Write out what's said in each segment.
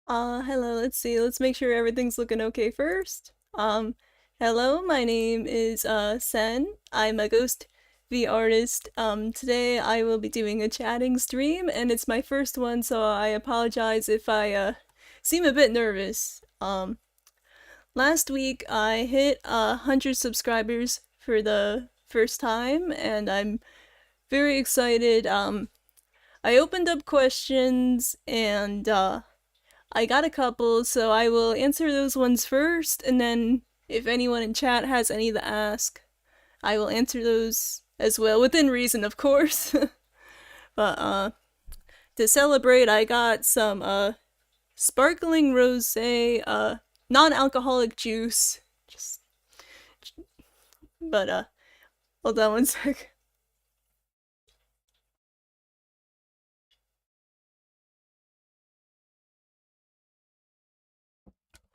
Hello, let's see. Let's make sure everything's looking okay first. Hello, my name is, Sen. I'm a ghost V artist. Today I will be doing a chatting stream, and it's my first one, so I apologize if I, seem a bit nervous. Last week I hit 100 subscribers for the first time, and I'm very excited. I opened up questions, and, I got a couple, so I will answer those ones first, and then if anyone in chat has any to ask, I will answer those as well, within reason, of course. But to celebrate, I got some sparkling rosé, non-alcoholic juice. Just, but hold on one sec.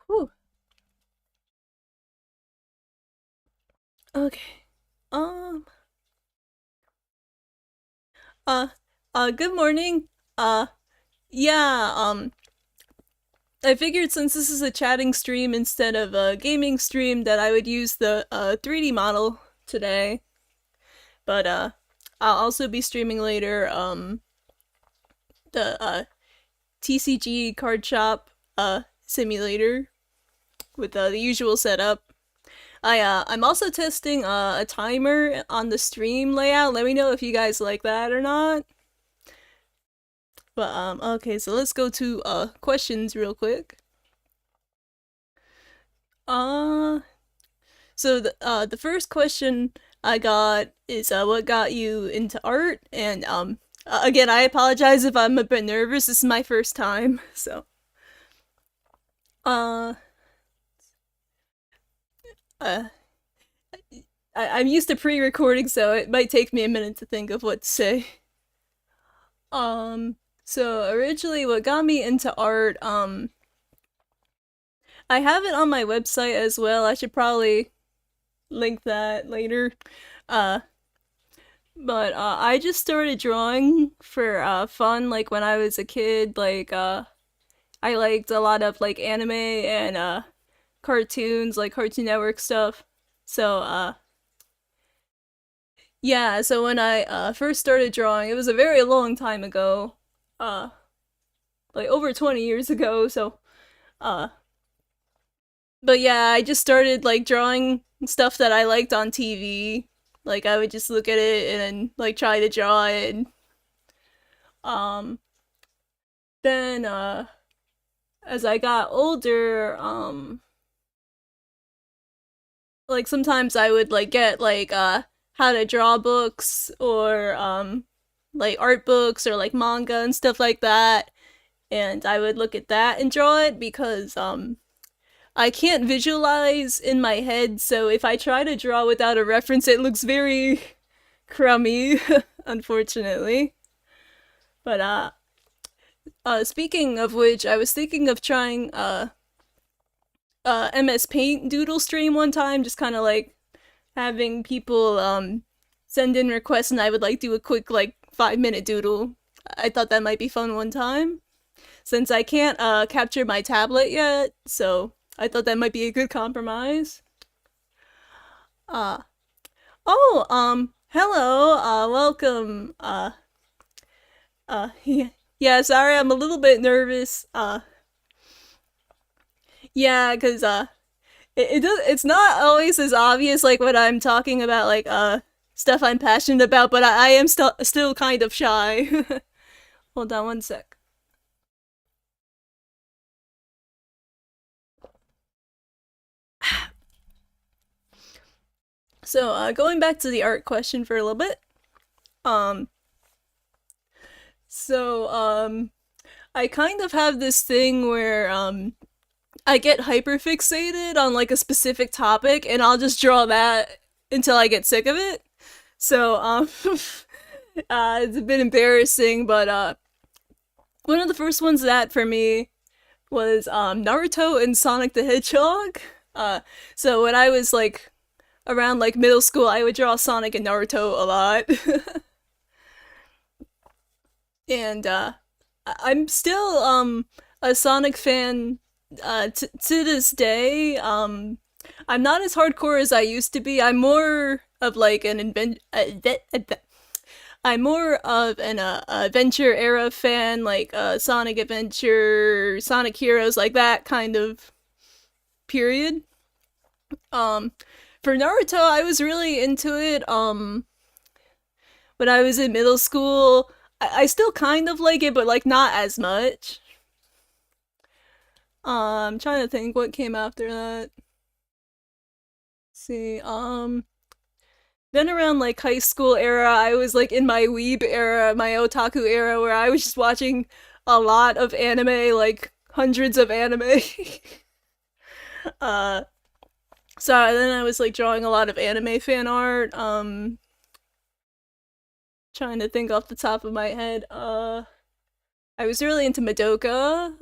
Whew. Okay. Um. Uh. Good morning. Uh. Yeah. I figured since this is a chatting stream instead of a gaming stream that I would use the 3D model today. But I'll also be streaming later the TCG card shop simulator with the usual setup. I'm also testing a timer on the stream layout. Let me know if you guys like that or not. But okay, so let's go to questions real quick. Uh so the first question I got is what got you into art? And again, I apologize if I'm a bit nervous. This is my first time, so uh uh I'm used to pre-recording, so it might take me a minute to think of what to say. So originally what got me into art, I have it on my website as well. I should probably link that later. Uh but I just started drawing for fun like when I was a kid. Like I liked a lot of like anime and cartoons, like Cartoon Network stuff. So yeah, so when I first started drawing, it was a very long time ago. Uh like over 20 years ago. So uh but yeah, I just started like drawing stuff that I liked on TV. Like I would just look at it and then like try to draw it. And, um then as I got older, like sometimes I would like get like how to draw books or like art books or like manga and stuff like that. And I would look at that and draw it because I can't visualize in my head, so if I try to draw without a reference, it looks very crummy, unfortunately. But speaking of which, I was thinking of trying MS Paint doodle stream one time, just kind of like having people send in requests, and I would like do a quick like 5 minute doodle. I thought that might be fun one time, since I can't capture my tablet yet, so I thought that might be a good compromise. Uh hello, welcome. Yeah, yeah, sorry, I'm a little bit nervous. Yeah, cuz it's not always as obvious like when I'm talking about like stuff I'm passionate about, but I am still kind of shy. Hold on one sec. So, going back to the art question for a little bit. Um so I kind of have this thing where I get hyperfixated on like a specific topic and I'll just draw that until I get sick of it. So it's a bit embarrassing, but one of the first ones that for me was Naruto and Sonic the Hedgehog. So when I was like around like middle school, I would draw Sonic and Naruto a lot. And I'm still a Sonic fan to this day. I'm not as hardcore as I used to be. I'm more of like an I'm more of an adventure era fan, like Sonic Adventure, Sonic Heroes, like that kind of period. Um, for Naruto, I was really into it. When I was in middle school, I still kind of like it, but like not as much. I'm trying to think what came after that. Let's see, then around like high school era, I was like in my weeb era, my otaku era, where I was just watching a lot of anime, like hundreds of anime. uh, so then I was like drawing a lot of anime fan art. Trying to think off the top of my head. I was really into Madoka.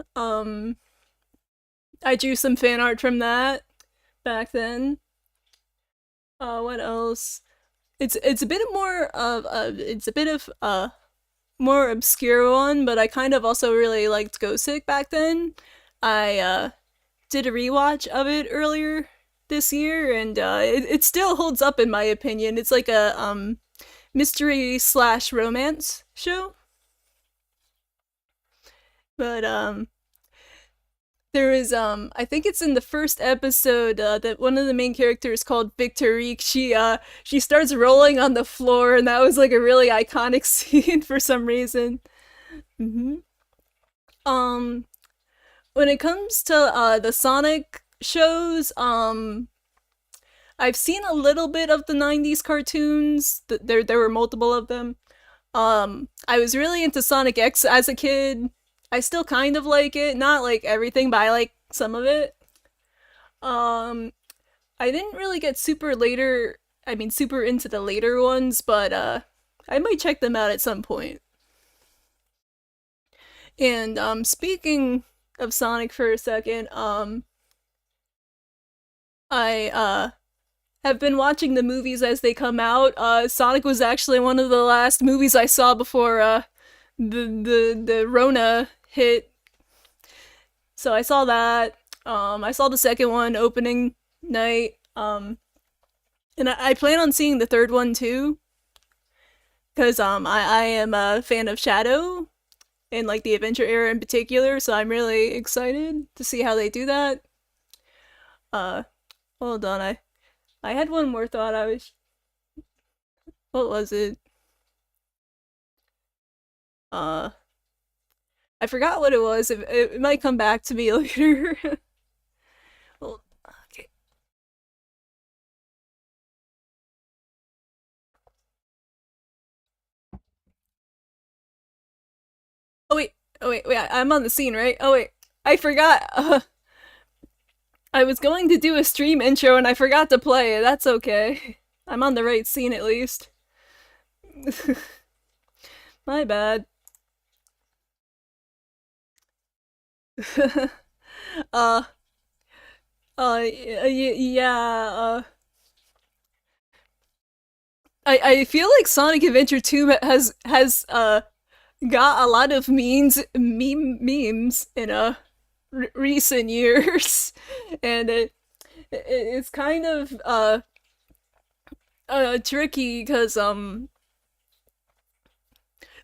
I drew some fan art from that back then. What else? It's a bit more of it's a bit of more obscure one, but I kind of also really liked Gosick back then. I did a rewatch of it earlier this year, and it still holds up in my opinion. It's like a mystery slash romance show, but there is I think it's in the first episode that one of the main characters called Victorique, she starts rolling on the floor, and that was like a really iconic scene for some reason. Mm-hmm. um when it comes to the Sonic shows, I've seen a little bit of the 90s cartoons. There were multiple of them. I was really into Sonic X as a kid. I still kind of like it, not like everything, but I like some of it. Um, I didn't really get super into the later ones, but I might check them out at some point. And speaking of Sonic for a second, I have been watching the movies as they come out. Sonic was actually one of the last movies I saw before the Rona hit. So I saw that. I saw the second one opening night. And I plan on seeing the third one too, because I am a fan of Shadow and like the adventure era in particular. So I'm really excited to see how they do that. Uh, hold on, I had one more thought. What was it? Uh, I forgot what it was. It might come back to me later. Well, okay. Oh wait, wait. I'm on the scene, right? Oh wait, I forgot. I was going to do a stream intro and I forgot to play it. That's okay. I'm on the right scene at least. My bad. uh, yeah. I feel like Sonic Adventure 2 has got a lot of memes in recent years, and it's kind of tricky because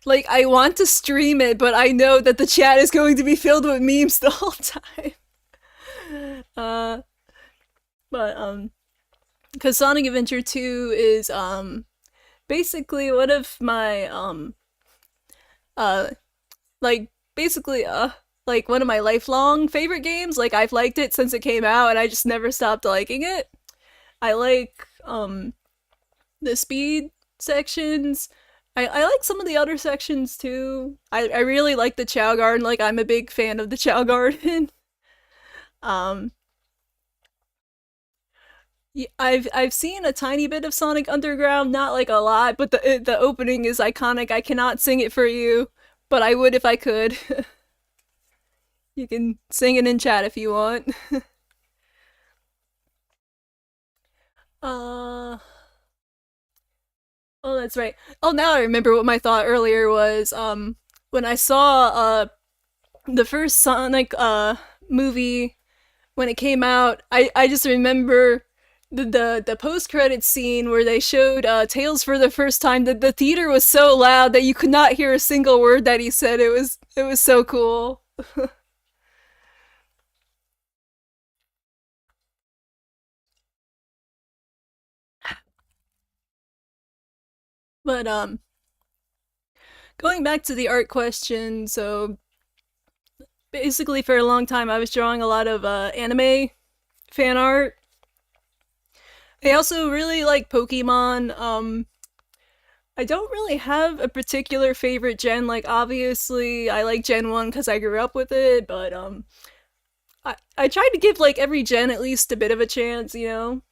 like I want to stream it, but I know that the chat is going to be filled with memes the whole time. Uh, but because Sonic Adventure 2 is basically one of my uh like basically like one of my lifelong favorite games. Like I've liked it since it came out and I just never stopped liking it. I like the speed sections. I like some of the other sections too. I really like the Chow Garden. Like I'm a big fan of the Chow Garden. um I've seen a tiny bit of Sonic Underground, not like a lot, but the opening is iconic. I cannot sing it for you, but I would if I could. You can sing it in chat if you want. uh Oh, that's right. Oh, now I remember what my thought earlier was. When I saw the first Sonic movie when it came out, I just remember the post credit scene where they showed Tails for the first time. The theater was so loud that you could not hear a single word that he said. It was so cool. But going back to the art question, so basically for a long time I was drawing a lot of anime fan art. I also really like Pokemon. I don't really have a particular favorite gen. Like obviously, I like Gen 1 because I grew up with it, but I tried to give like every gen at least a bit of a chance, you know.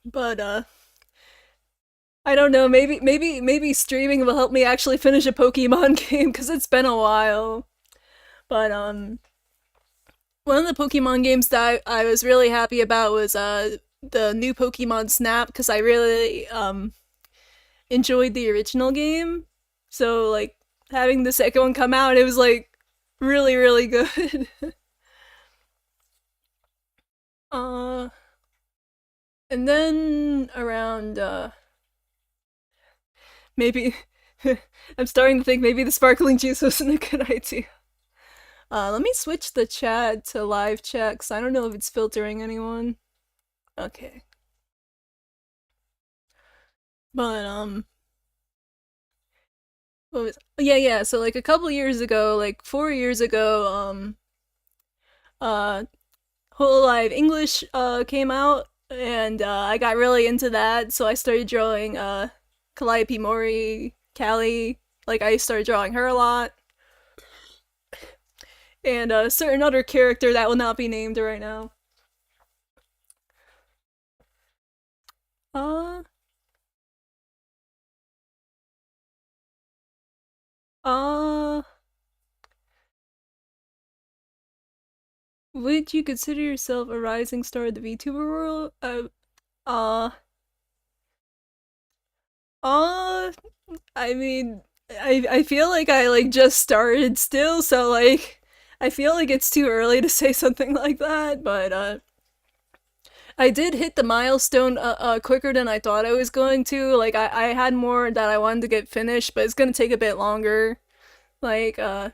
But I don't know. Maybe streaming will help me actually finish a Pokemon game because it's been a while. But one of the Pokemon games that I was really happy about was the new Pokemon Snap because I really enjoyed the original game. So like having the second one come out, it was like really good. uh, and then around maybe I'm starting to think maybe the sparkling juice wasn't a good idea. Let me switch the chat to live chat because I don't know if it's filtering anyone. Okay, but what was yeah, so like a couple years ago, like 4 years ago, uh Whole Live English came out, and I got really into that, so I started drawing Calliope Mori, Callie. Like I started drawing her a lot, and a certain other character that will not be named right now. Uh, uh, would you consider yourself a rising star of the VTuber world? Uh, uh, I mean, I feel like I like just started still, so like I feel like it's too early to say something like that, but I did hit the milestone quicker than I thought I was going to. Like I had more that I wanted to get finished, but it's gonna take a bit longer. Like uh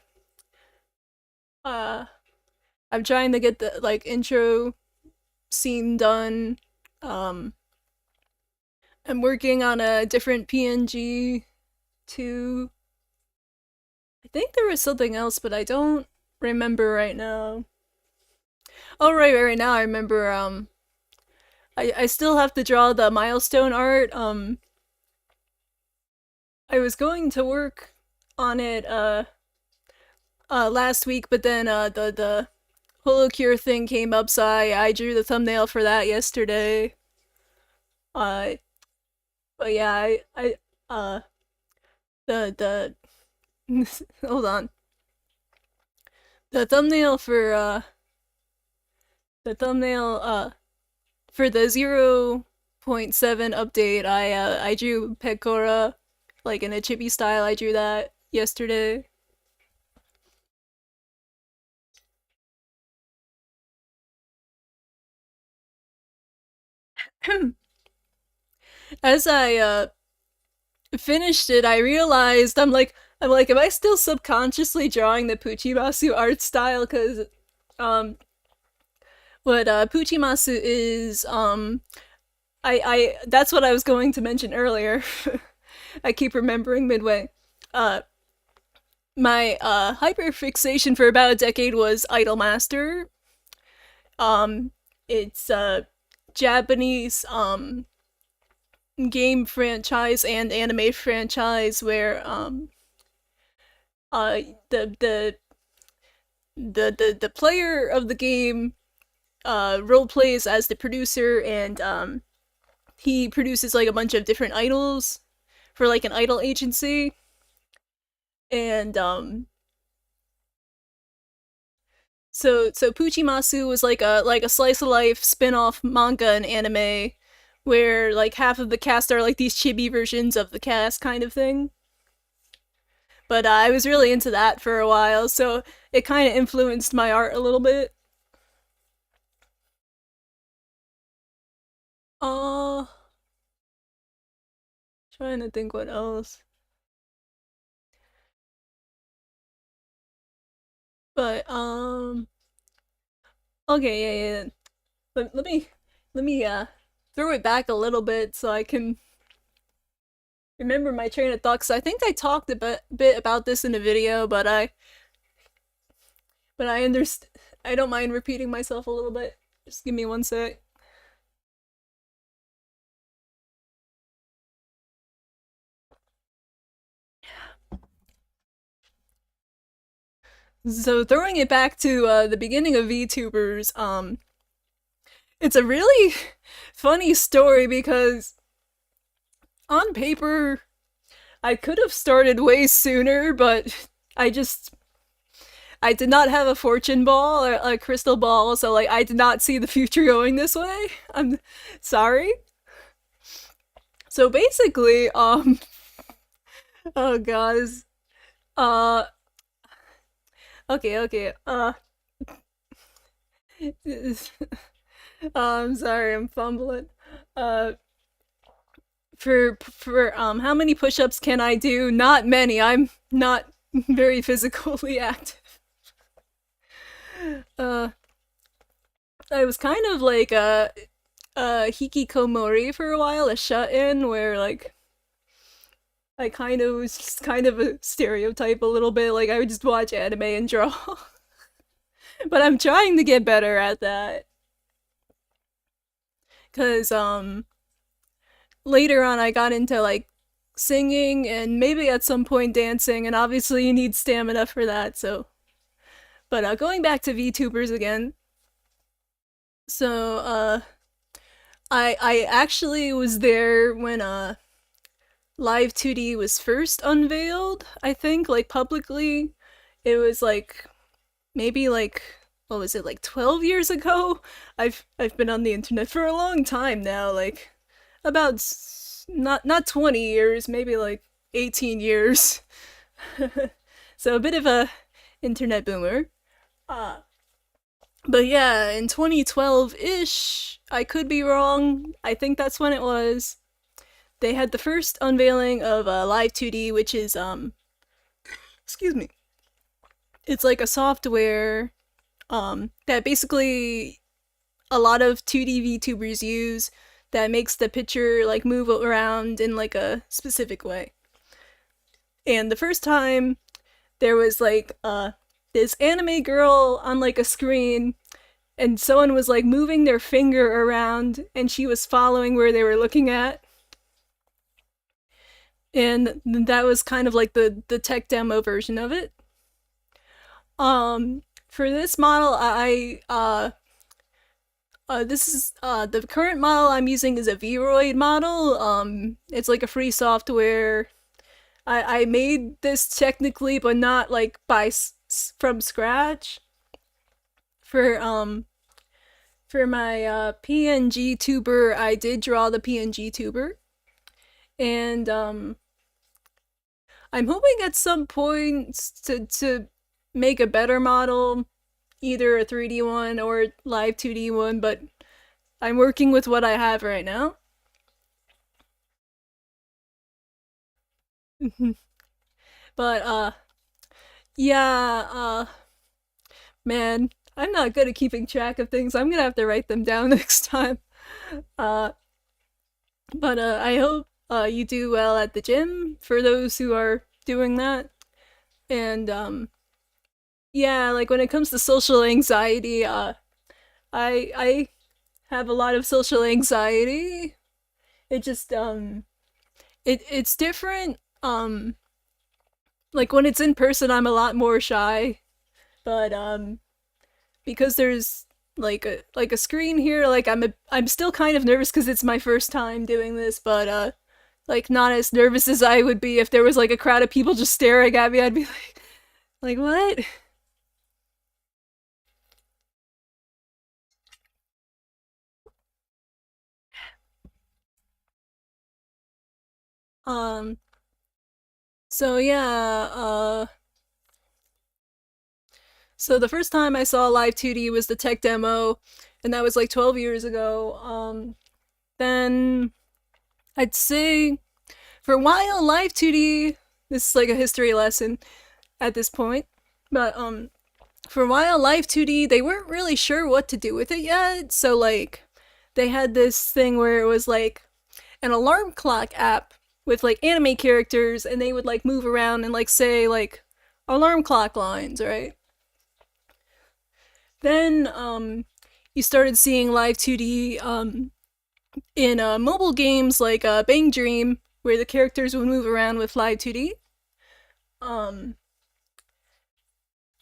I'm trying to get the like intro scene done. Um I'm working on a different PNG too. I think there was something else, but I don't remember right now. Oh right now I remember I still have to draw the milestone art. I was going to work on it last week, but then the Holocure thing came up, so I drew the thumbnail for that yesterday. Uh but yeah, I the hold on. The thumbnail for the thumbnail for the 0.7 update, I drew Pecora like in a chibi style. I drew that yesterday. As I finished it, I realized I'm like, am I still subconsciously drawing the Puchimasu art style? Because um, what Puchimasu is I that's what I was going to mention earlier. I keep remembering midway. Uh, my hyperfixation for about a decade was Idolmaster. Um, it's a Japanese game franchise and anime franchise where uh the the the player of the game role plays as the producer, and he produces like a bunch of different idols for like an idol agency. And so Puchimasu was like a slice of life spin-off manga and anime where like half of the cast are like these chibi versions of the cast kind of thing. but I was really into that for a while, so it kind of influenced my art a little bit. Uh, Trying to think what else. But okay, yeah, yeah. Let me throw it back a little bit so I can remember my train of thought. Cause I think I talked a bit about this in a video, but I understand. I don't mind repeating myself a little bit. Just give me one sec. So throwing it back to the beginning of VTubers, it's a really funny story because on paper I could have started way sooner, but I just I did not have a fortune ball or a crystal ball, so like I did not see the future going this way. I'm sorry. So basically, oh guys, uh, okay, I'm sorry, I'm fumbling. Uh, for how many push-ups can I do? Not many. I'm not very physically active. Uh, I was kind of like a hikikomori for a while, a shut-in where like I kind of was just kind of a stereotype a little bit. Like I would just watch anime and draw. But I'm trying to get better at that. Cause later on I got into like singing and maybe at some point dancing, and obviously you need stamina for that. So, but going back to VTubers again. So I actually was there when Live 2D was first unveiled. I think like publicly, it was like maybe like what was it, like 12 years ago. I've been on the internet for a long time now, like about not 20 years, maybe like 18 years. So a bit of a internet boomer. uh but yeah, in 2012-ish, I could be wrong, I think that's when it was, they had the first unveiling of Live 2D, which is excuse me, it's like a software that basically a lot of 2D VTubers use, that makes the picture like move around in like a specific way. And the first time there was like this anime girl on like a screen, and someone was like moving their finger around and she was following where they were looking at. And that was kind of like the tech demo version of it. For this model, this is the current model I'm using is a Vroid model. It's like a free software. I made this technically, but not like from scratch. For for my PNG tuber, I did draw the PNG tuber, and I'm hoping at some point to make a better model, either a 3D one or live 2D one, but I'm working with what I have right now. But yeah, man, I'm not good at keeping track of things. I'm gonna have to write them down next time. Uh, but I hope you do well at the gym for those who are doing that. And yeah, like when it comes to social anxiety, I have a lot of social anxiety. It just it's different. Like when it's in person, I'm a lot more shy, but because there's like a screen here, like I'm still kind of nervous because it's my first time doing this, but like not as nervous as I would be if there was like a crowd of people just staring at me. I'd be like what? Um So yeah, so the first time I saw live 2D was the tech demo, and that was like 12 years ago. Then I'd say for a while live 2D, this is like a history lesson at this point, but for a while live 2D they weren't really sure what to do with it yet. So like they had this thing where it was like an alarm clock app with like anime characters, and they would like move around and like say like alarm clock lines, right? Then you started seeing live 2D in mobile games like Bang Dream, where the characters would move around with live 2D. Um,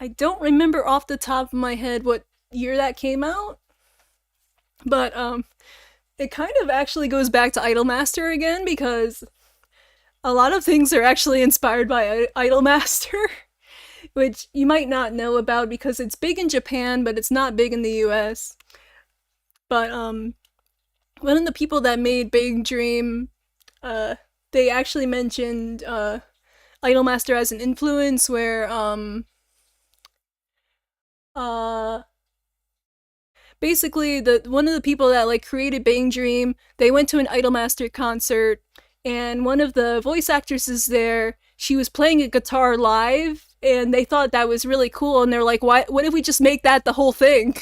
I don't remember off the top of my head what year that came out, but it kind of actually goes back to Idolmaster again because a lot of things are actually inspired by Idolmaster, which you might not know about because it's big in Japan, but it's not big in the US. But one of the people that made Big Dream, uh, they actually mentioned Idolmaster as an influence, where uh, basically the one of the people that like created Bang Dream, they went to an Idolmaster concert, and one of the voice actresses there, she was playing a guitar live, and they thought that was really cool, and they're like, "Why? What if we just make that the whole thing?"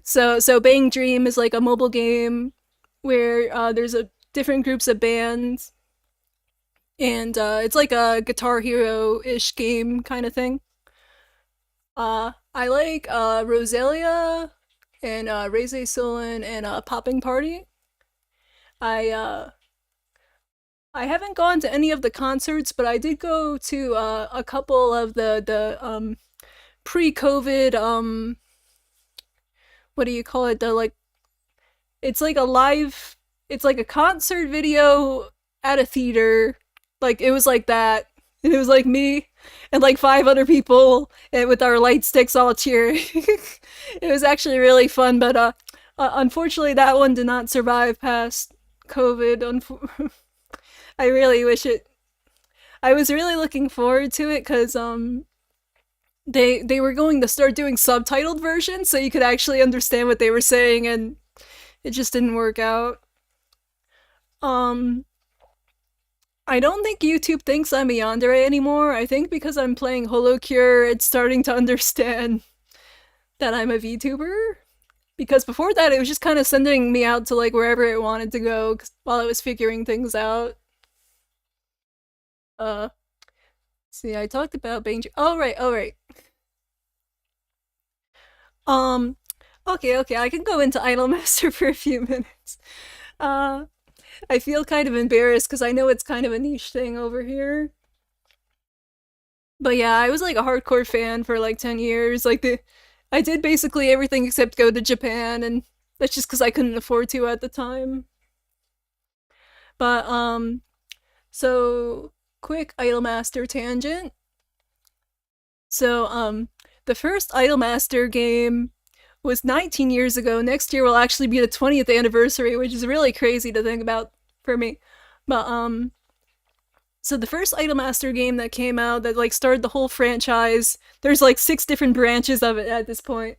So Bang Dream is like a mobile game where there's a different groups of bands, and it's like a Guitar Hero ish game kind of thing. I like Rosalia and Reze Solon and Popping Party. I uh, I haven't gone to any of the concerts, but I did go to a couple of the pre-COVID what do you call it, the like it's like a live, it's like a concert video at a theater. Like it was like that. And it was like me and like five other people and with our light sticks all cheering. It was actually really fun, but unfortunately that one did not survive past COVID. I really wish it. I was really looking forward to it cuz they were going to start doing subtitled versions so you could actually understand what they were saying, and it just didn't work out. Um, I don't think YouTube thinks I'm a yandere anymore. I think because I'm playing Holocure, it's starting to understand that I'm a VTuber. Because before that, it was just kind of sending me out to like wherever it wanted to go while I was figuring things out. Uh, see, I talked about being. Oh right, oh right. Um, okay, I can go into Idolmaster for a few minutes. Uh, I feel kind of embarrassed because I know it's kind of a niche thing over here. But yeah, I was like a hardcore fan for like 10 years. I did basically everything except go to Japan, and that's just because I couldn't afford to at the time. But so quick Idolmaster tangent. So the first Idolmaster game was 19 years ago. Next year will actually be the 20th anniversary, which is really crazy to think about for me. But so the first Idolmaster game that came out that like started the whole franchise, there's like six different branches of it at this point.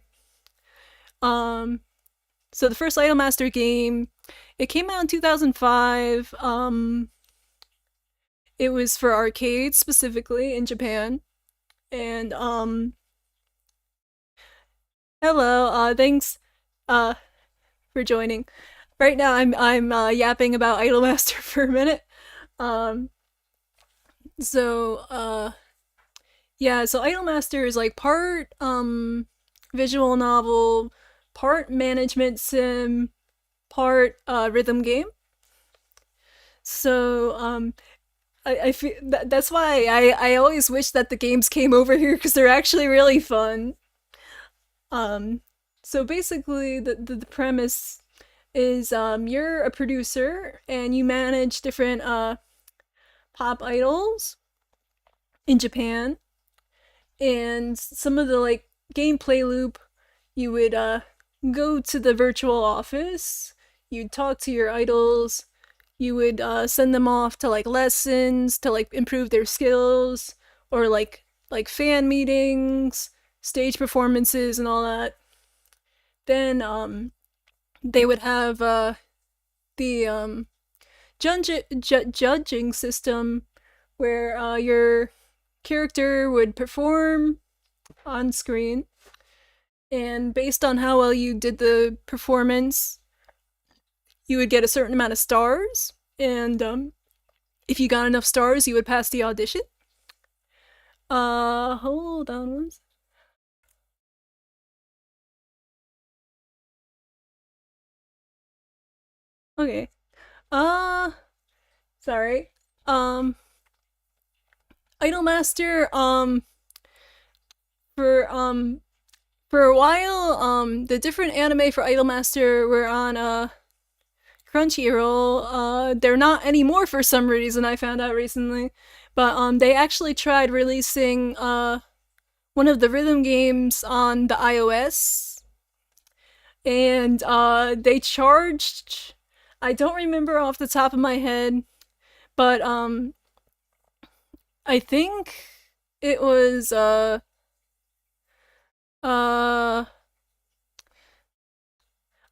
Um so the first Idolmaster game, it came out in 2005. It was for arcades specifically in Japan. And hello, thanks uh for joining. Right now I'm yapping about Idolmaster for a minute. Um so yeah, so Idolmaster is like part visual novel, part management sim, part rhythm game. So I feel that's why I always wish that the games came over here because they're actually really fun. Um so basically the premise is you're a producer and you manage different pop idols in Japan, and some of the like gameplay loop, you would go to the virtual office, you'd talk to your idols, you would send them off to like lessons to like improve their skills, or like fan meetings, stage performances, and all that. Then they would have the judging system where your character would perform on screen, and based on how well you did the performance, you would get a certain amount of stars. And if you got enough stars, you would pass the audition. Hold on one second. Okay. Uh, sorry. Um, Idolmaster. For for a while, the different anime for Idolmaster were on Crunchyroll. They're not anymore for some reason. I found out recently, but they actually tried releasing one of the rhythm games on the iOS, and they charged. I don't remember off the top of my head, but I think it was uh I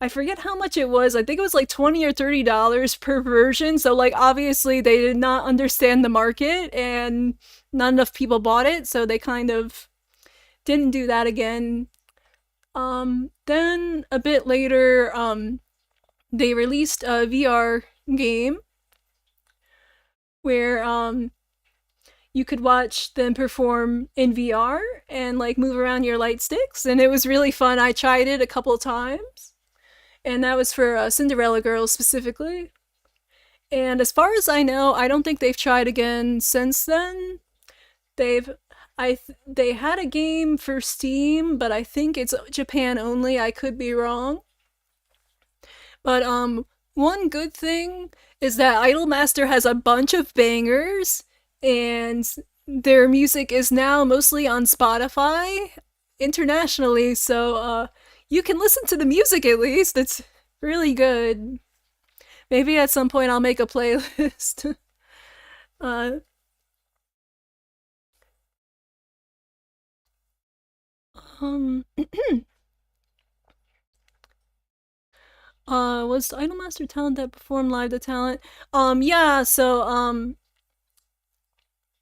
forget how much it was. I think it was like $20 or $30 per version. So like obviously they did not understand the market and not enough people bought it, so they kind of didn't do that again. Then a bit later, they released a VR game where you could watch them perform in VR and like move around your light sticks, and it was really fun. I tried it a couple times, and that was for Cinderella Girls specifically. And as far as I know, I don't think they've tried again since then. They've they had a game for Steam, but I think it's Japan only. I could be wrong. But one good thing is that Idolmaster has a bunch of bangers, and their music is now mostly on Spotify internationally, so you can listen to the music at least. It's really good. Maybe at some point I'll make a playlist. uh, um, was Idolmaster talent that performed live the talent? Yeah. So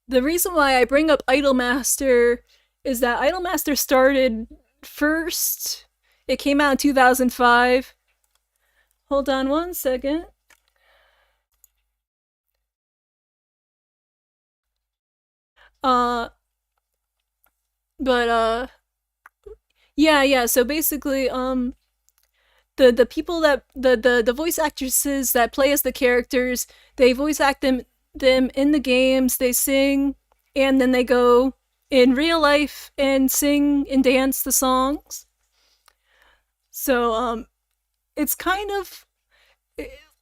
the reason why I bring up Idolmaster is that Idolmaster started first. It came out in 2005. Hold on one second. Uh, but yeah. So basically, the people that the voice actresses that play as the characters, they voice act them in the games. They sing, and then they go in real life and sing and dance the songs. So it's kind of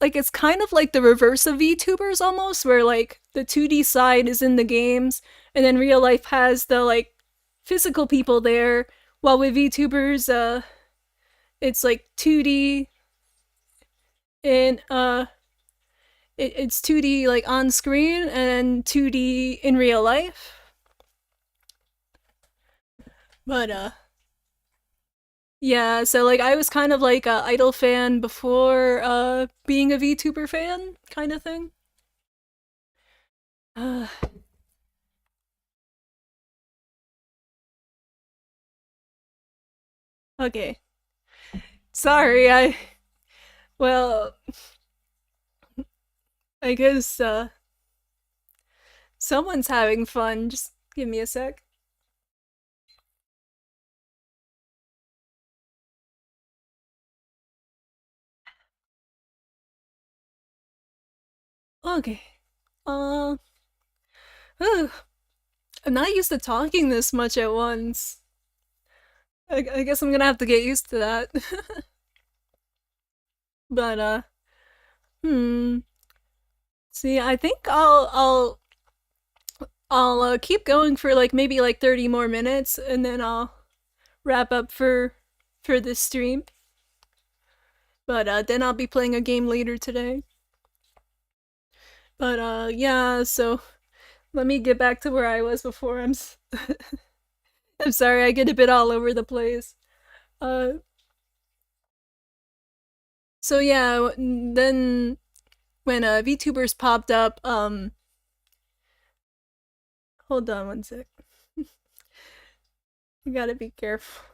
it's kind of like the reverse of VTubers almost, where like the 2D side is in the games, and then real life has the like physical people there. While with VTubers, it's like 2D and it's 2D like on screen and 2D in real life. But yeah, so like I was kind of like a Idol fan before being a VTuber fan kind of thing. Uh, okay. Sorry, I well, I guess someone's having fun. Just give me a sec. Okay. Uh, ugh, I'm not used to talking this much at once. I guess I'm gonna have to get used to that. But hmm. See, I think I'll keep going for like maybe like 30 more minutes, and then I'll wrap up for this stream. But then I'll be playing a game later today. But yeah, so let me get back to where I was before. I'm sorry, I get a bit all over the place. Uh so yeah, then when VTubers popped up, hold on one sec. You gotta be careful.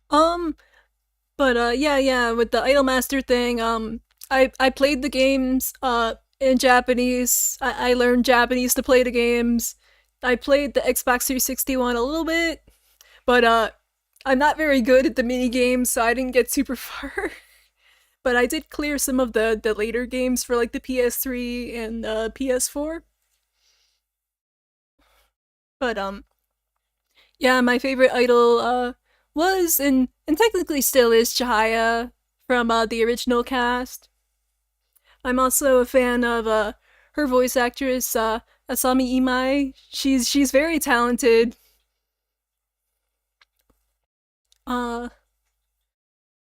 Um, but yeah, with the Idolmaster thing, I played the games in Japanese. I learned Japanese to play the games. I played the Xbox 360 one a little bit, but I'm not very good at the mini games, so I didn't get super far. But I did clear some of the later games for like the PS3 and PS4. But yeah, my favorite idol was and technically still is Chihaya from the original cast. I'm also a fan of her voice actress Asami Imai. She's very talented. Uh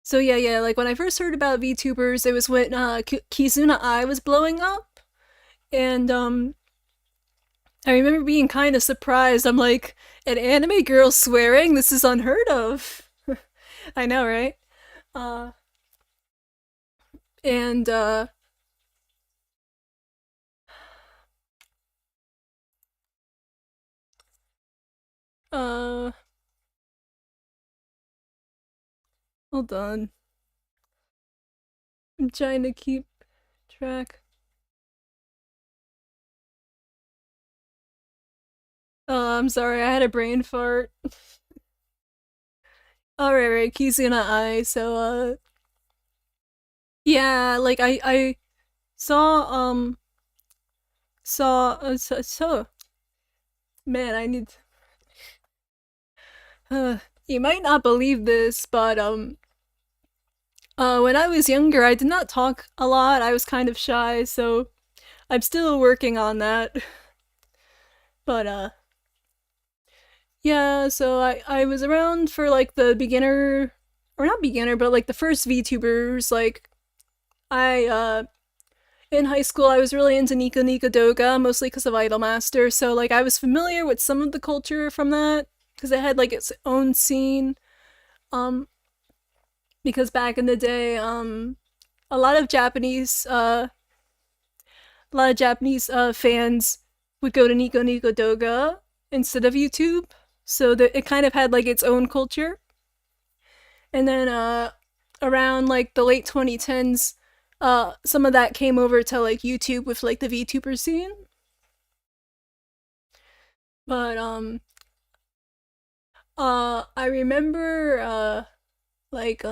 so yeah, like when I first heard about VTubers, it was when Kizuna Ai was blowing up, and I remember being kind of surprised. I'm like, an anime girl swearing? This is unheard of. I know, right? Uh, and uh, hold on. I'm trying to keep track. I'm sorry, I had a brain fart. Right, Kizuna Ai. So yeah, like I saw so man, I need. Uh, you might not believe this, but when I was younger, I did not talk a lot. I was kind of shy, so I'm still working on that. But yeah, so I was around for like the beginner, or not beginner, but like the first VTubers. Like I in high school, I was really into Nika Nika Doga, mostly because of Idolmaster. So like I was familiar with some of the culture from that because it had like its own scene. Um, because back in the day, a lot of Japanese fans would go to Nico Nico Doga instead of YouTube, so that it kind of had like its own culture. And then around like the late 2010s, some of that came over to like YouTube with like the VTuber scene. But I remember like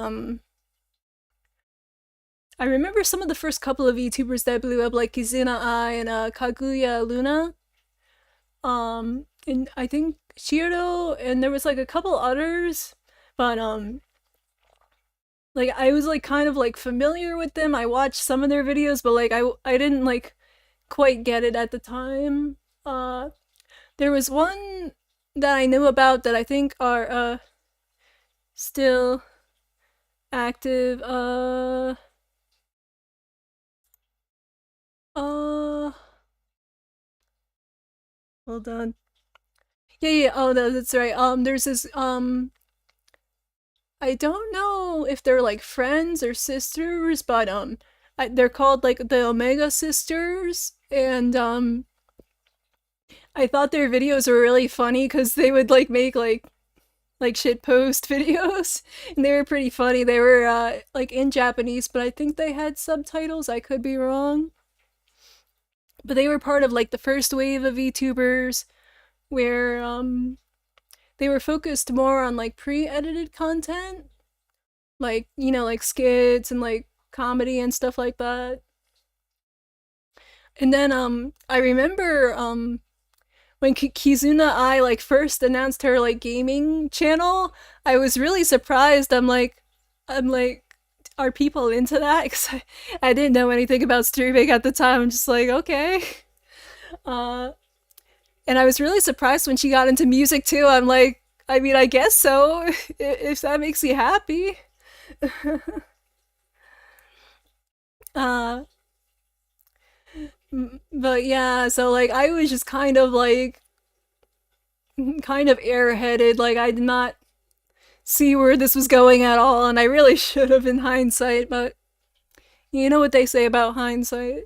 I remember some of the first couple of VTubers that blew up, like Kizuna Ai and Kaguya Luna. And I think Shiro, and there was like a couple others, but like I was like kind of like familiar with them. I watched some of their videos, but like I didn't like quite get it at the time. Uh, there was one that I knew about that I think are still active. Uh, hold on. Yeah. Oh, no, that's right. There's this I don't know if they're like friends or sisters, but they're called like the Omega Sisters, and I thought their videos were really funny because they would like make like shit post videos, and they were pretty funny. They were like in Japanese, but I think they had subtitles. I could be wrong, but they were part of like the first wave of VTubers where they were focused more on like pre-edited content, like like skits and like comedy and stuff like that. And then I remember when Kizuna Ai like first announced her like gaming channel, I was really surprised. I'm like are people into that? Because I didn't know anything about streaming at the time. I'm just like, okay. uh and I was really surprised when she got into music too. I'm like, I mean, I guess so. If that makes you happy. Uh, but yeah, so like I was just kind of airheaded. Like I did not see where this was going at all, and I really should have in hindsight. But you know what they say about hindsight.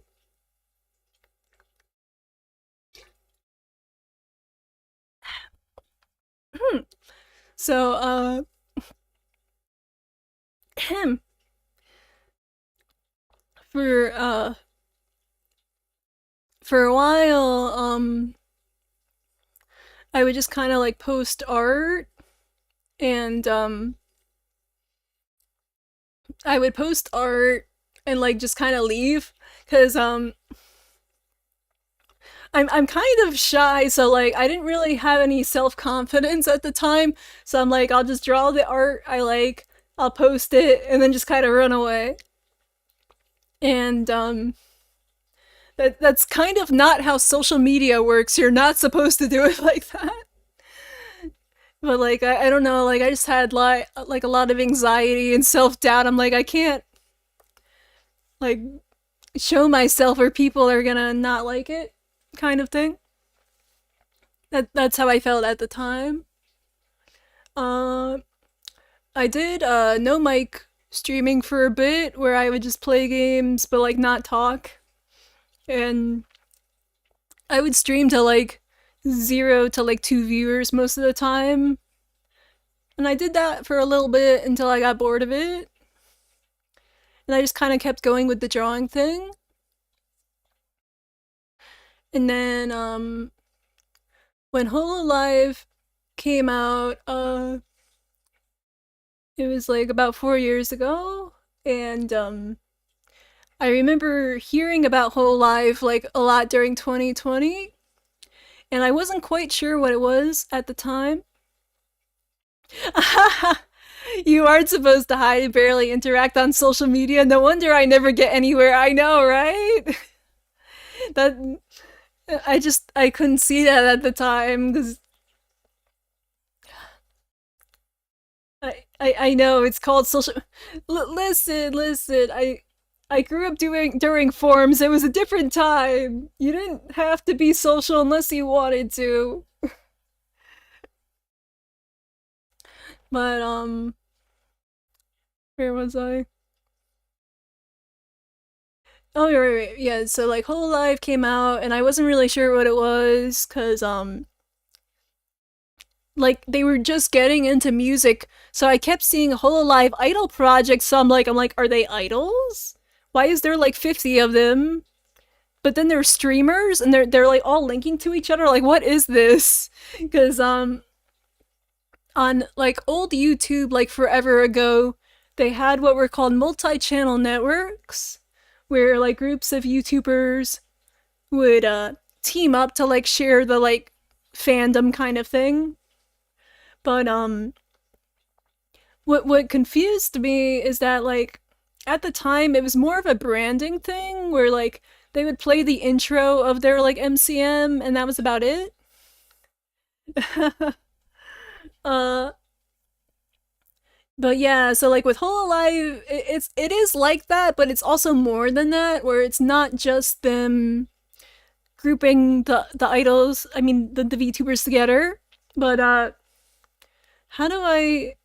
So, him for for a while, I would just kind of like post art, and I would post art and like just kind of leave, because I'm kind of shy, so like I didn't really have any self confidence at the time. So I'm like, I'll just draw the art I like, I'll post it, and then just kind of run away. And that's kind of not how social media works. You're not supposed to do it like that. But like I don't know, like I just had like a lot of anxiety and self doubt. I'm like, I can't like show myself or people are gonna not like it, kind of thing. That's how I felt at the time. Uh, I did no mic streaming for a bit, where I would just play games but like not talk, and I would stream to like 0 to like 2 viewers most of the time. And I did that for a little bit until I got bored of it. And I just kind of kept going with the drawing thing. And then when Hololive came out, it was like about 4 years ago. And I remember hearing about Hololive like a lot during 2020. And I wasn't quite sure what it was at the time. You aren't supposed to hide and barely interact on social media. No wonder I never get anywhere. I know, right? that I couldn't see that at the time, because I know it's called social. Listen. I grew up doing during forums. It was a different time. You didn't have to be social unless you wanted to. But where was I? Oh, right. Yeah. So like Whole Life came out, and I wasn't really sure what it was, because like they were just getting into music, so I kept seeing Whole Live idol projects. So I'm like, are they idols? Why is there like 50 of them? But then they're streamers, and they're like all linking to each other. Like, what is this? Because on like old YouTube, like forever ago, they had what were called multi-channel networks, where like groups of YouTubers would team up to like share the like fandom kind of thing. But what confused me is that like at the time it was more of a branding thing, where like they would play the intro of their like MCM, and that was about it. uh but yeah, so like with Whole Alive, it is like that, but it's also more than that, where it's not just them grouping the idols, I mean the VTubers together, but how do I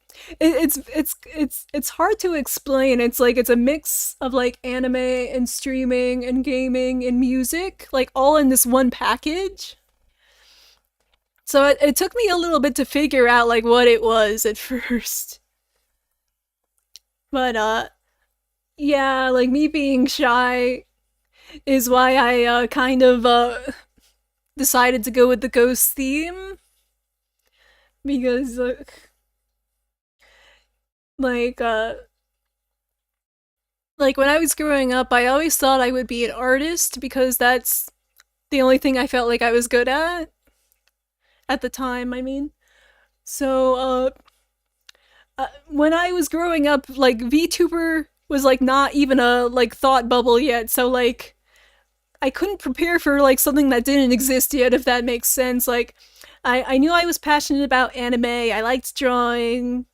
it's hard to explain. It's like it's a mix of like anime and streaming and gaming and music, like all in this one package. So it took me a little bit to figure out like what it was at first. But yeah, like me being shy is why I kind of decided to go with the ghost theme, because like uh like when I was growing up, I always thought I would be an artist, because that's the only thing I felt like I was good at the time, I mean. So when I was growing up, like VTuber was like not even a like thought bubble yet. So like I couldn't prepare for like something that didn't exist yet, if that makes sense. Like I knew I was passionate about anime. I liked drawing.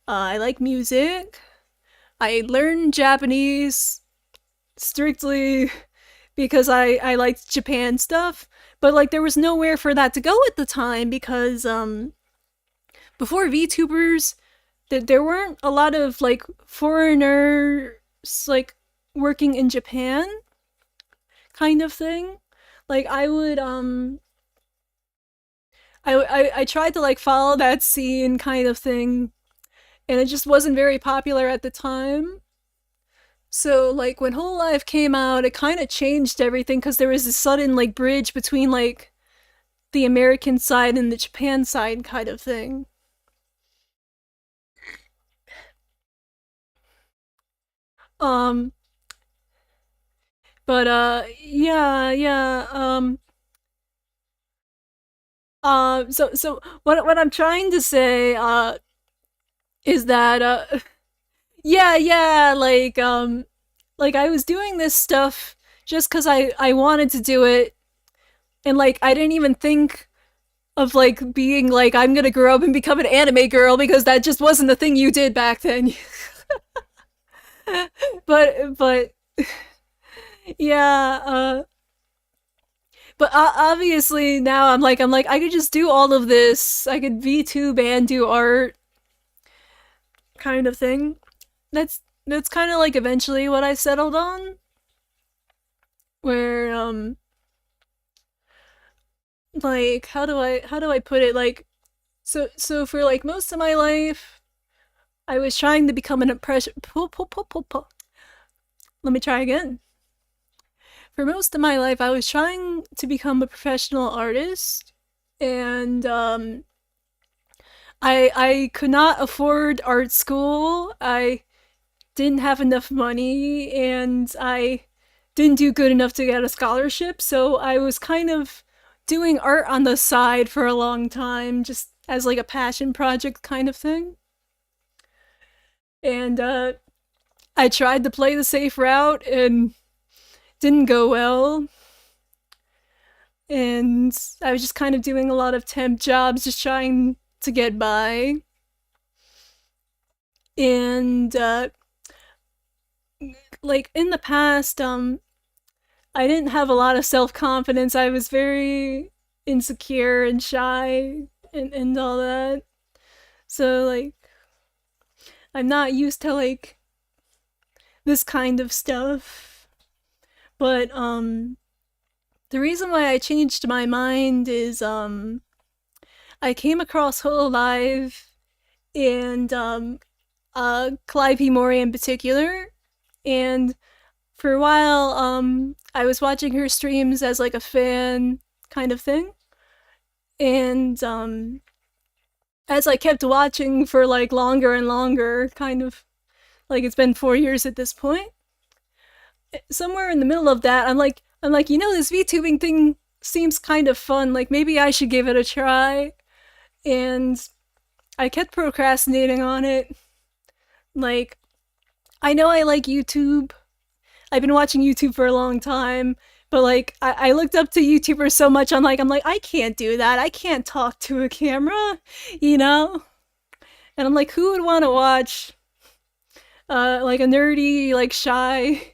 I like music. I learned Japanese strictly because I liked Japan stuff. But like there was nowhere for that to go at the time because before VTubers, there weren't a lot of like foreigners like working in Japan kind of thing. Like I would I tried to like follow that scene kind of thing, and it just wasn't very popular at the time. So like when Whole Life came out, it kind of changed everything because there was this sudden like bridge between like the American side and the Japan side kind of thing. Um, but yeah. So what I'm trying to say is that yeah, like I was doing this stuff just because I wanted to do it, and like I didn't even think of like being like I'm gonna grow up and become an anime girl because that just wasn't the thing you did back then. But yeah, but obviously now I'm like I could just do all of this. I could VTube and do art kind of thing. That's kind of like eventually what I settled on, where like how do I put it, like so for like most of my life I was trying to become an impression. Let me try again. For most of my life, I was trying to become a professional artist, and I could not afford art school. I didn't have enough money, and I didn't do good enough to get a scholarship. So I was kind of doing art on the side for a long time, just as like a passion project kind of thing. And I tried to play the safe route and didn't go well. And I was just kind of doing a lot of temp jobs, just trying to get by. And like in the past, I didn't have a lot of self confidence. I was very insecure and shy and all that. So like I'm not used to like this kind of stuff. But the reason why I changed my mind is I came across Whole Live and Clive P. Mori in particular, and for a while I was watching her streams as like a fan kind of thing, and as I kept watching for like longer and longer, kind of like it's been 4 years at this point. Somewhere in the middle of that, I'm like, this VTubing thing seems kind of fun. Like maybe I should give it a try. And I kept procrastinating on it. Like I know I like YouTube. I've been watching YouTube for a long time, but like I looked up to YouTubers so much. I'm like I can't do that. I can't talk to a camera, you know. And I'm like, who would want to watch like a nerdy, like shy,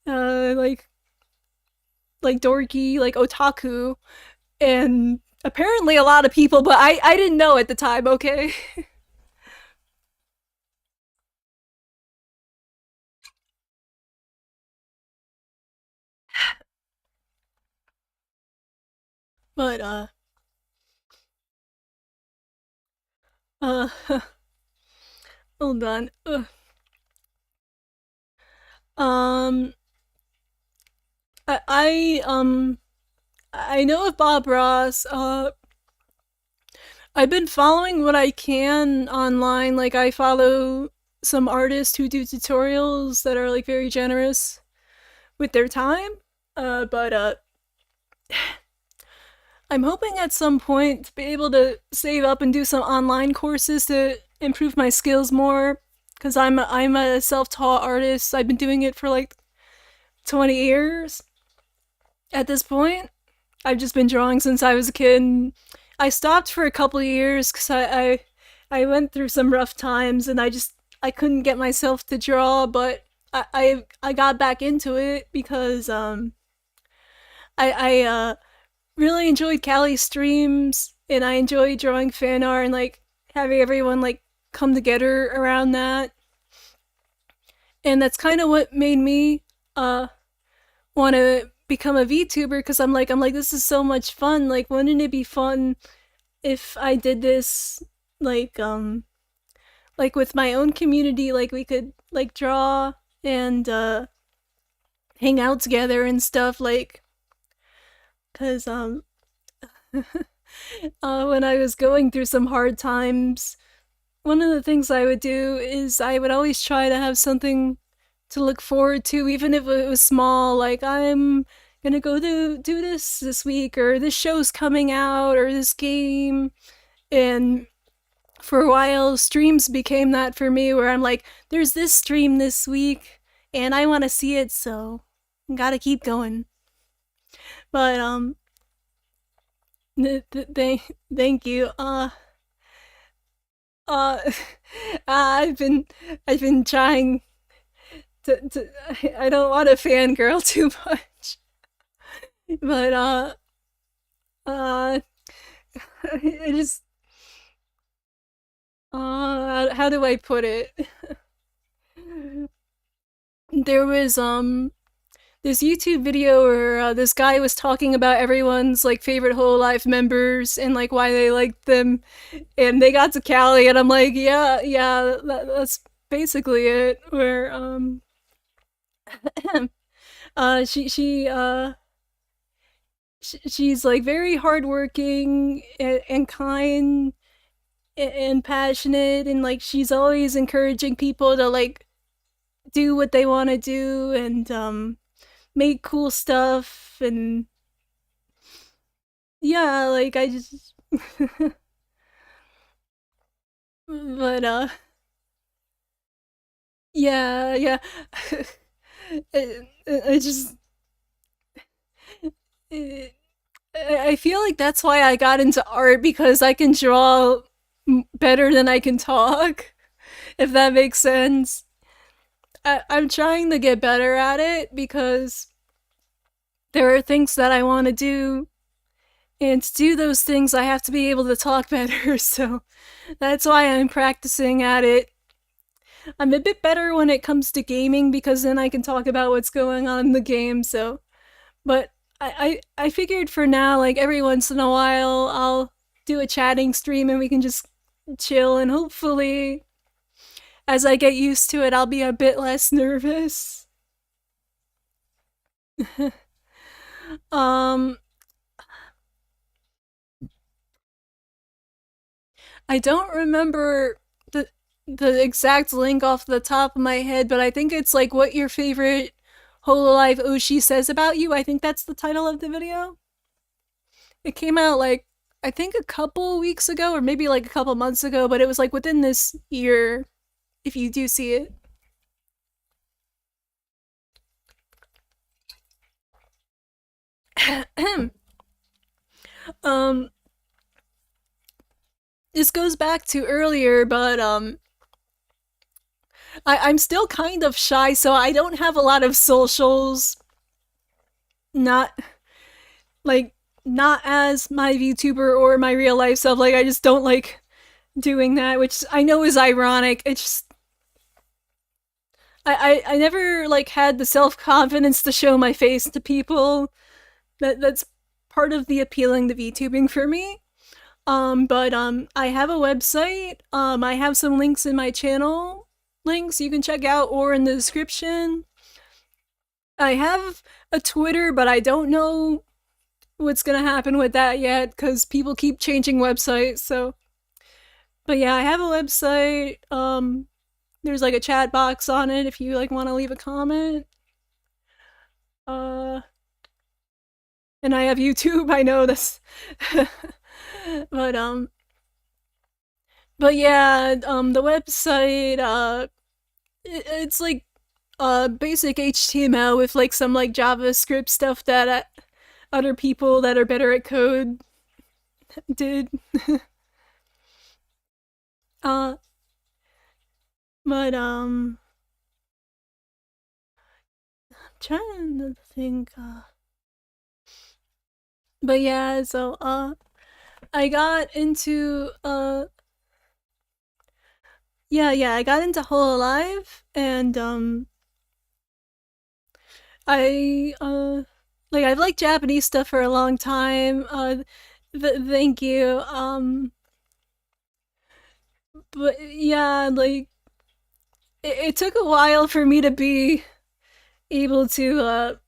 like dorky, like otaku, and apparently a lot of people, but I didn't know at the time. Okay, but uh, hold on. Um, I know of Bob Ross. I've been following what I can online. Like I follow some artists who do tutorials that are like very generous with their time. But I'm hoping at some point to be able to save up and do some online courses to improve my skills more. Cause I'm a self-taught artist. I've been doing it for like 20 years at this point. I've just been drawing since I was a kid. I stopped for a couple of years because I went through some rough times and I couldn't get myself to draw, but I got back into it because I really enjoyed Callie's streams and I enjoyed drawing fan art and like having everyone like come together around that. And that's kind of what made me uh want to become a VTuber because I'm like this is so much fun. Like wouldn't it be fun if I did this like like with my own community, like we could like draw and hang out together and stuff like cuz when I was going through some hard times, one of the things I would do is I would always try to have something to look forward to, even if it was small. Like I'm gonna go do this week, or this show's coming out, or this game. And for a while, streams became that for me, where I'm like, there's this stream this week, and I want to see it, so gotta keep going. But thank you. Uh, I've been trying to I don't want to fangirl too much, but uh, I just how do I put it? There was this YouTube video where this guy was talking about everyone's like favorite Whole Life members and like why they liked them, and they got to Callie, and I'm like, yeah, that's basically it. Where she's like very hardworking and kind and passionate, and like she's always encouraging people to like do what they want to do and make cool stuff. And yeah, like I just but yeah. I just I feel like that's why I got into art, because I can draw better than I can talk, if that makes sense. I'm trying to get better at it because there are things that I want to do, and to do those things, I have to be able to talk better. So that's why I'm practicing at it. I'm a bit better when it comes to gaming because then I can talk about what's going on in the game. So, but I figured for now, like every once in a while, I'll do a chatting stream and we can just chill, and hopefully, as I get used to it, I'll be a bit less nervous. um, I don't remember the exact link off the top of my head, but I think it's like what your favorite Hololive Oshi says about you. I think that's the title of the video. It came out like I think a couple weeks ago, or maybe like a couple months ago, but it was like within this year. If you do see it. um, this goes back to earlier, but I'm still kind of shy, so I don't have a lot of socials. Not like not as my VTuber or my real life self. Like I just don't like doing that, which I know is ironic. It's just I never like had the self confidence to show my face to people. That's part of the appealing to VTubing for me. But I have a website. I have some links in my channel links you can check out or in the description. I have a Twitter, but I don't know what's gonna happen with that yet because people keep changing websites. So, but yeah, I have a website. There's like a chat box on it if you like want to leave a comment. Uh, and I have YouTube. I know this, but yeah, the website, it's like basic HTML with like some like JavaScript stuff that other people that are better at code did. uh, but trying to think. But yeah, so I got into yeah, I got into Hololive, and I like I've liked Japanese stuff for a long time. Thank you. But yeah, like it took a while for me to be able to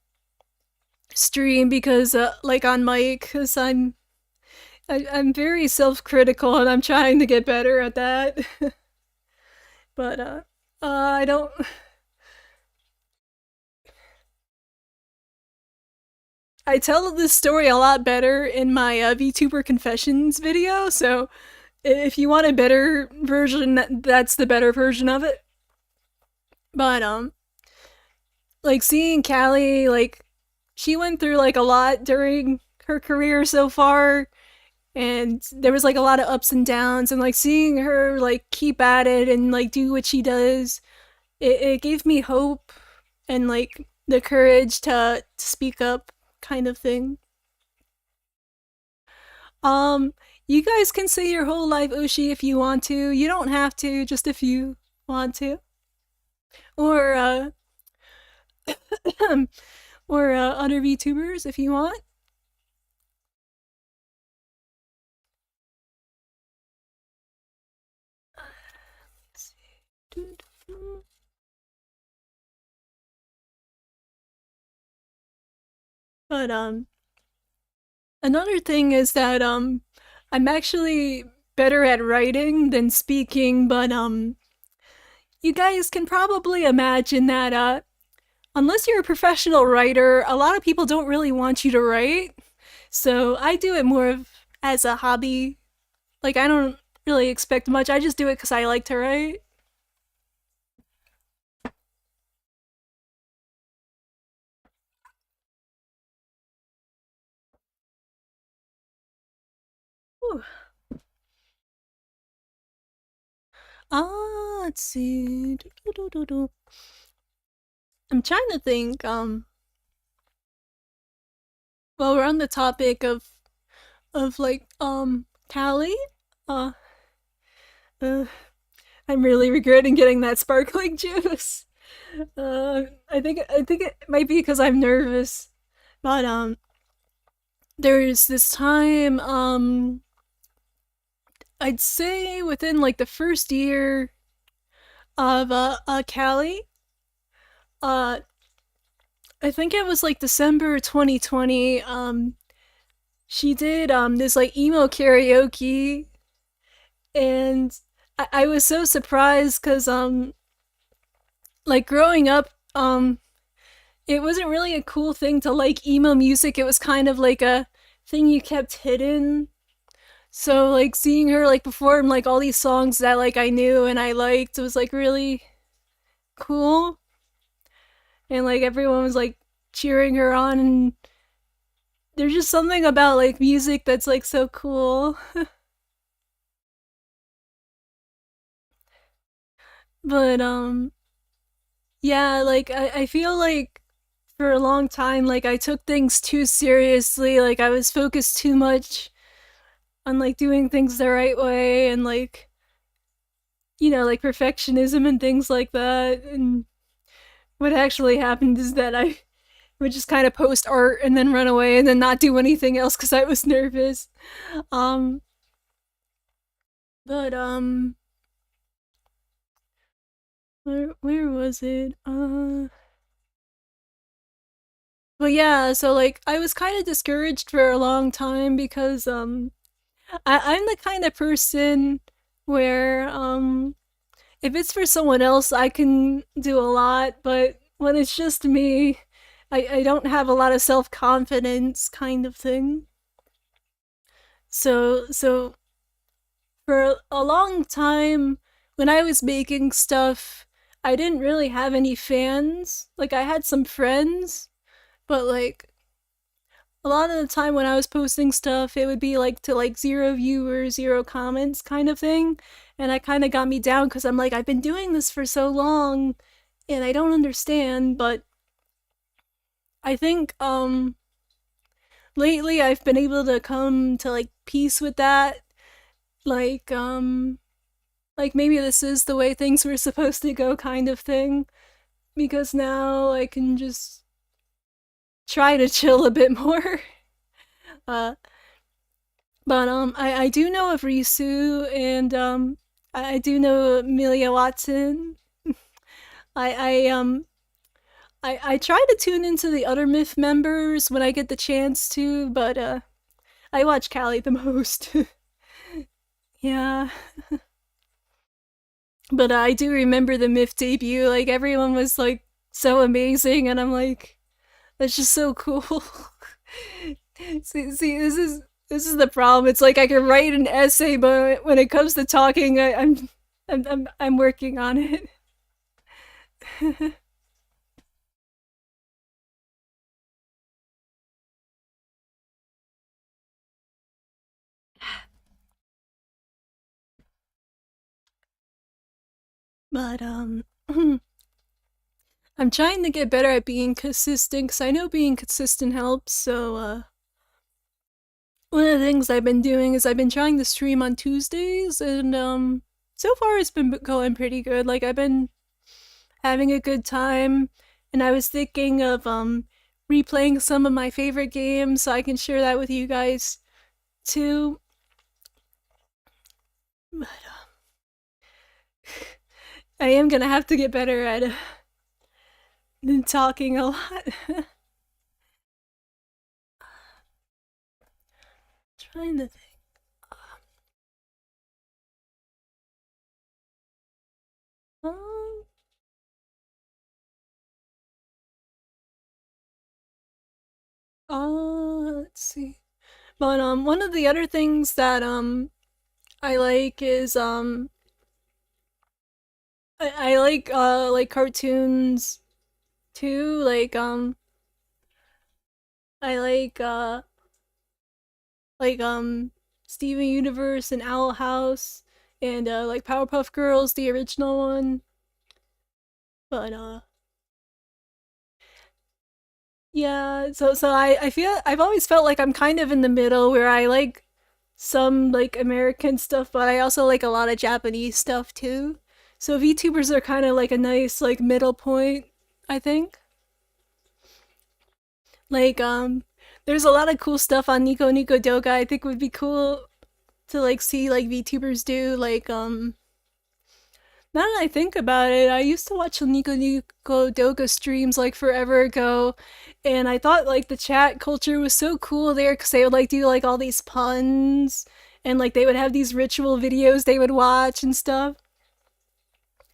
stream because like on mic, because I'm very self-critical and I'm trying to get better at that. But I don't. I tell this story a lot better in my VTuber confessions video. So if you want a better version, that's the better version of it. But like seeing Callie, like she went through like a lot during her career so far, and there was like a lot of ups and downs, and like seeing her like keep at it and like do what she does, it gave me hope and like the courage to speak up, kind of thing. Um, you guys can say your whole life Oshi if you want to. You don't have to, just if you want to. Or or other VTubers if you want. But another thing is that I'm actually better at writing than speaking, but you guys can probably imagine that unless you're a professional writer, a lot of people don't really want you to write. So I do it more of as a hobby. Like I don't really expect much. I just do it cuz I like to write. Whew. Let's see. I'm trying to think well, we're on the topic of like Callie. Uh, uh I'm really regretting getting that sparkling juice. I think it might be because I'm nervous. But there's this time I'd say within like the first year of Callie, uh I think it was like December 2020. She did this like emo karaoke, and I was so surprised because like growing up, it wasn't really a cool thing to like emo music. It was kind of like a thing you kept hidden. So like seeing her like perform like all these songs that like I knew and I liked was like really cool. And like everyone was like cheering her on, and there's just something about like music that's like so cool. But yeah, like I feel like for a long time like I took things too seriously. Like I was focused too much on like doing things the right way, and like like perfectionism and things like that. And what actually happened is that I would just kind of post art and then run away and then not do anything else because I was nervous. Um, but where was it? But yeah, so like I was kind of discouraged for a long time because I'm the kind of person where if it's for someone else, I can do a lot, but when it's just me, I don't have a lot of self confidence, kind of thing. So for a long time, when I was making stuff, I didn't really have any fans. Like I had some friends, but like a lot of the time when I was posting stuff, it would be like to like 0 viewers, 0 comments kind of thing. And that kind of got me down because I'm like, I've been doing this for so long and I don't understand. But I think lately I've been able to come to like peace with that. Like, like maybe this is the way things were supposed to go kind of thing. Because now I can just try to chill a bit more. uh, I do know of Risu and I do know Amelia Watson. I try to tune into the other Myth members when I get the chance to, but I watch Callie the most. Yeah, but I do remember the Myth debut. Like everyone was like so amazing, and I'm like, that's just so cool. See, this is the problem. It's like I can write an essay, but when it comes to talking, I'm working on it. But I'm trying to get better at being consistent because I know being consistent helps. So one of the things I've been doing is I've been trying to stream on Tuesdays, and so far it's been going pretty good. Like I've been having a good time, and I was thinking of replaying some of my favorite games so I can share that with you guys too. But I am gonna have to get better at talking a lot. Trying to think. Um, let's see. But one of the other things that I like is I like cartoons too. I like Steven Universe and Owl House and like Powerpuff Girls, the original one. But yeah, so I feel I've always felt like I'm kind of in the middle where I like some like American stuff, but I also like a lot of Japanese stuff too. So VTubers are kind of like a nice like middle point, I think. Like there's a lot of cool stuff on Nico Nico Doga. I think would be cool to like see like VTubers do. Like now that I think about it, I used to watch Nico Nico Doga streams like forever ago, and I thought like the chat culture was so cool there because they would like do like all these puns and like they would have these ritual videos they would watch and stuff.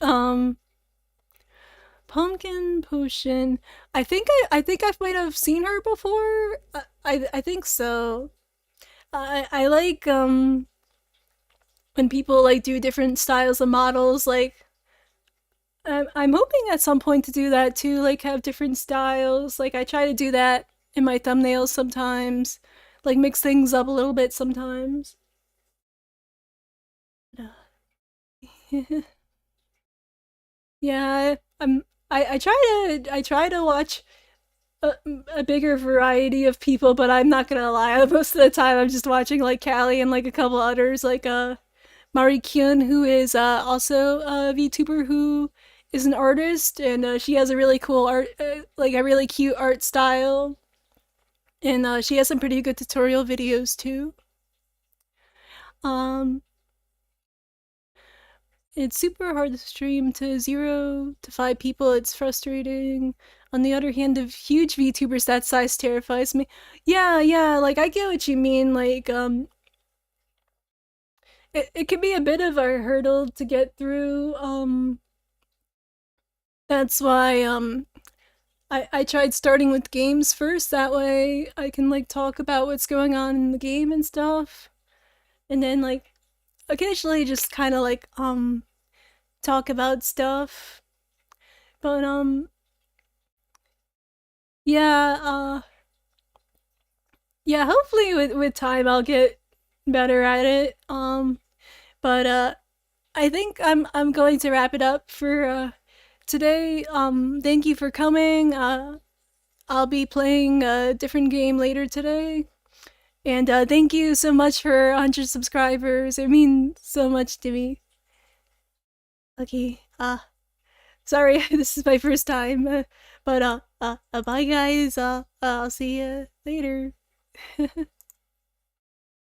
Um, Pumpkin Potion. I think I might have seen her before. I think so. I like when people like do different styles of models. Like I'm hoping at some point to do that too. Like have different styles. Like I try to do that in my thumbnails sometimes. Like mix things up a little bit sometimes. Yeah, I try to watch a, a bigger variety of people, but I'm not gonna lie. Most of the time, I'm just watching like Callie and like a couple others, like Mari Kyun, who is also a VTuber who is an artist, and she has a really cool art, like a really cute art style, and she has some pretty good tutorial videos too. Um, it's super hard to stream to 0 to 5 people. It's frustrating. On the other hand, of huge VTubers that size terrifies me. Yeah, like I get what you mean. Like, it can be a bit of a hurdle to get through. That's why I tried starting with games first. That way I can like talk about what's going on in the game and stuff, and then like occasionally just kind of like talk about stuff. But yeah, Yeah, hopefully with time I'll get better at it. But I think I'm going to wrap it up for today. Thank you for coming. I'll be playing a different game later today. And thank you so much for 100 subscribers. It means so much to me. Okay. Sorry, this is my first time. But bye guys. I'll see you later.